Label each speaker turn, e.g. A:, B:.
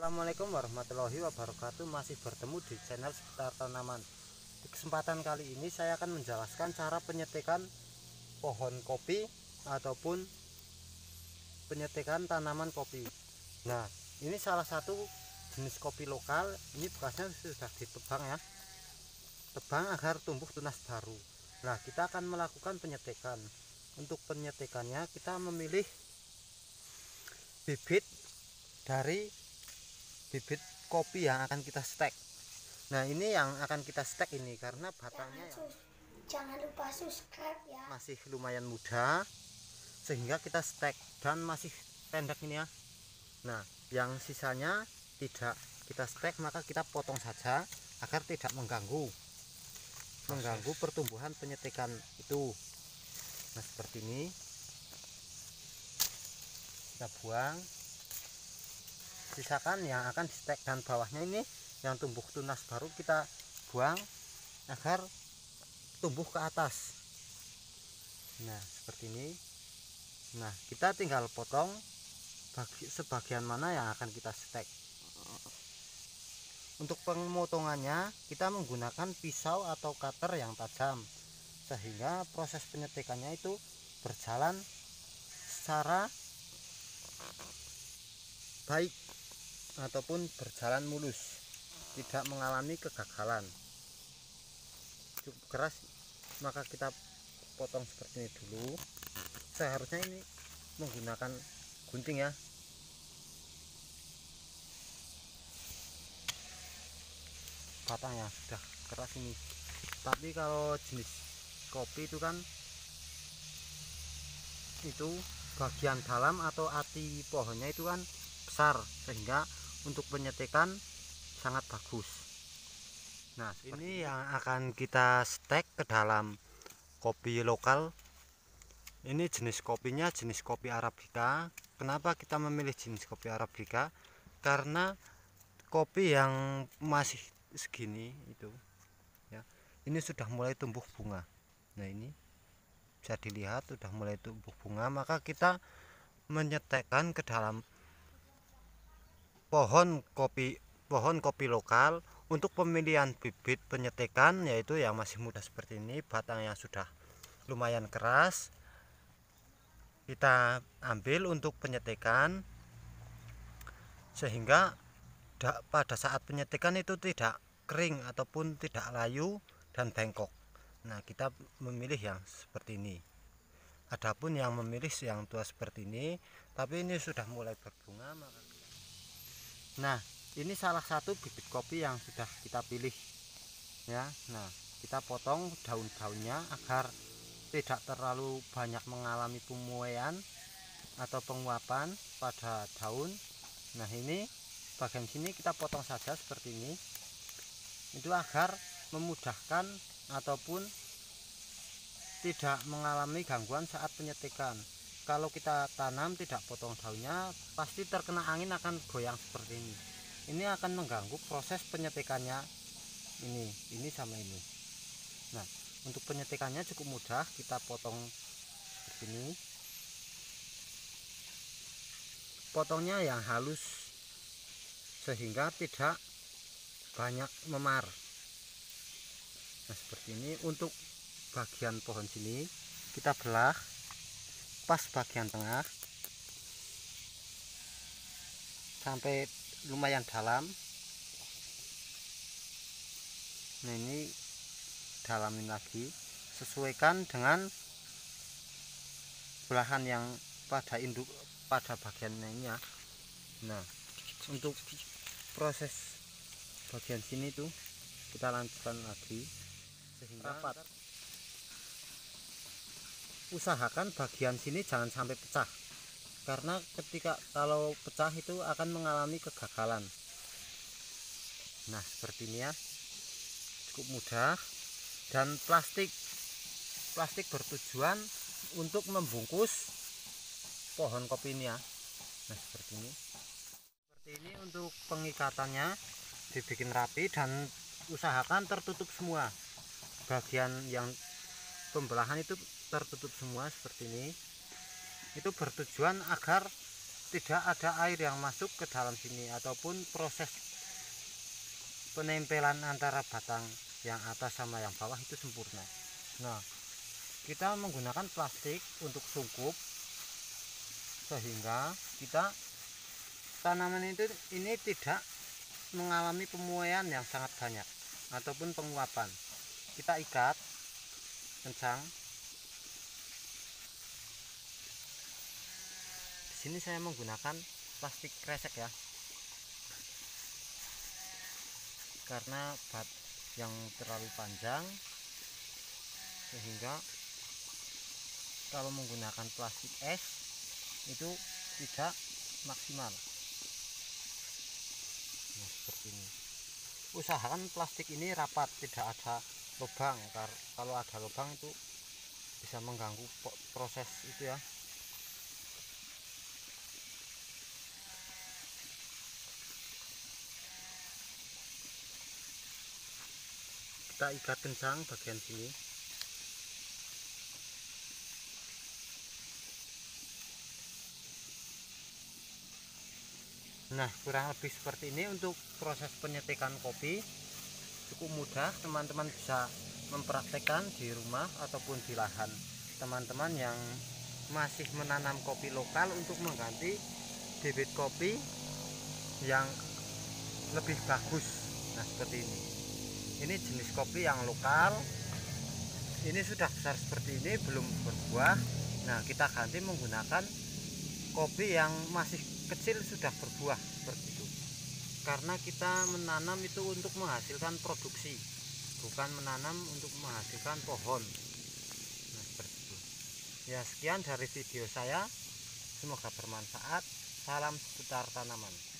A: Assalamualaikum warahmatullahi wabarakatuh. Masih bertemu di channel seputar tanaman. Di kesempatan kali ini saya akan menjelaskan cara penyetikan pohon kopi ataupun penyetikan tanaman kopi. Nah, ini salah satu jenis kopi lokal. Ini bekasnya sudah ditebang ya, tebang agar tumbuh tunas baru. Nah, kita akan melakukan penyetikan. Untuk penyetikannya kita memilih bibit dari bibit kopi yang akan kita stek. Nah, ini yang akan kita stek ini karena batangnya
B: jangan lupa subscribe ya.
A: Masih lumayan muda sehingga kita stek dan masih pendek ini ya. Nah, yang sisanya tidak kita stek, maka kita potong saja agar tidak mengganggu pertumbuhan penyetikan itu. Nah, seperti ini kita buang, sisakan yang akan di stek, dan bawahnya ini yang tumbuh tunas baru kita buang agar tumbuh ke atas. Nah, seperti ini. Nah, kita tinggal potong sebagian mana yang akan kita stek. Untuk pemotongannya kita menggunakan pisau atau cutter yang tajam sehingga proses penyetikannya itu berjalan secara baik ataupun berjalan mulus, tidak mengalami kegagalan. Cukup keras, maka kita potong seperti ini dulu. Seharusnya ini menggunakan gunting ya. Batangnya sudah keras ini, tapi kalau jenis kopi itu kan itu bagian dalam atau ati pohonnya itu kan besar, sehingga untuk penyetikan sangat bagus. Nah, ini yang akan kita stek ke dalam kopi lokal. Ini jenis kopinya jenis kopi Arabica. Kenapa kita memilih jenis kopi Arabica? Karena kopi yang masih segini itu ya, ini sudah mulai tumbuh bunga. Nah, ini bisa dilihat sudah mulai tumbuh bunga, maka kita menyetekkan ke dalam pohon kopi lokal. Untuk pemilihan bibit penyetikan yaitu yang masih muda seperti ini, batangnya sudah lumayan keras, kita ambil untuk penyetikan sehingga pada saat penyetikan itu tidak kering ataupun tidak layu dan bengkok. Nah, kita memilih yang seperti ini. Adapun yang memilih yang tua seperti ini tapi ini sudah mulai berbunga, maka nah, ini salah satu bibit kopi yang sudah kita pilih ya. Nah, kita potong daun-daunnya agar tidak terlalu banyak mengalami pemuaian atau penguapan pada daun. Nah, ini bagian sini kita potong saja seperti ini, itu agar memudahkan ataupun tidak mengalami gangguan saat penyetikan. Kalau kita tanam tidak potong daunnya, pasti terkena angin akan goyang seperti ini. Ini akan mengganggu proses penyetikannya ini sama ini. Nah, untuk penyetikannya cukup mudah, kita potong seperti ini. Potongnya yang halus sehingga tidak banyak memar. Nah, seperti ini. Untuk bagian pohon sini kita belah pas bagian tengah sampai lumayan dalam. Nah, ini dalamin lagi, sesuaikan dengan belahan yang pada induk pada bagiannya ini ya. Nah, untuk proses bagian sini tuh kita lanjutkan lagi sehingga rapat. Usahakan bagian sini jangan sampai pecah, karena kalau pecah itu akan mengalami kegagalan. Nah, seperti ini ya, cukup mudah. Dan plastik bertujuan untuk membungkus pohon kopi ini ya. Nah, seperti ini untuk pengikatannya dibikin rapi dan usahakan tertutup semua. Bagian yang pembelahan itu tertutup semua seperti ini. Itu bertujuan agar tidak ada air yang masuk ke dalam sini ataupun proses penempelan antara batang yang atas sama yang bawah itu sempurna. Nah, kita menggunakan plastik untuk sungkup sehingga tanaman ini tidak mengalami pemuaian yang sangat banyak ataupun penguapan. Kita ikat kencang. Di sini saya menggunakan plastik kresek ya, karena bat yang terlalu panjang sehingga kalau menggunakan plastik es itu tidak maksimal. Nah, seperti ini. Usahakan plastik ini rapat, tidak ada lubang. Kalau ada lubang itu bisa mengganggu proses itu ya. Kita ikat kencang bagian sini. Nah, kurang lebih seperti ini untuk proses penyetikan kopi. Cukup mudah, teman-teman bisa mempraktekkan di rumah ataupun di lahan teman-teman yang masih menanam kopi lokal untuk mengganti bibit kopi yang lebih bagus. Nah, seperti ini. Ini jenis kopi yang lokal. Ini sudah besar seperti ini, belum berbuah. Nah, kita ganti menggunakan kopi yang masih kecil sudah berbuah seperti itu. Karena kita menanam itu untuk menghasilkan produksi, bukan menanam untuk menghasilkan pohon. Nah, seperti itu. Ya, sekian dari video saya. Semoga bermanfaat. Salam seputar tanaman.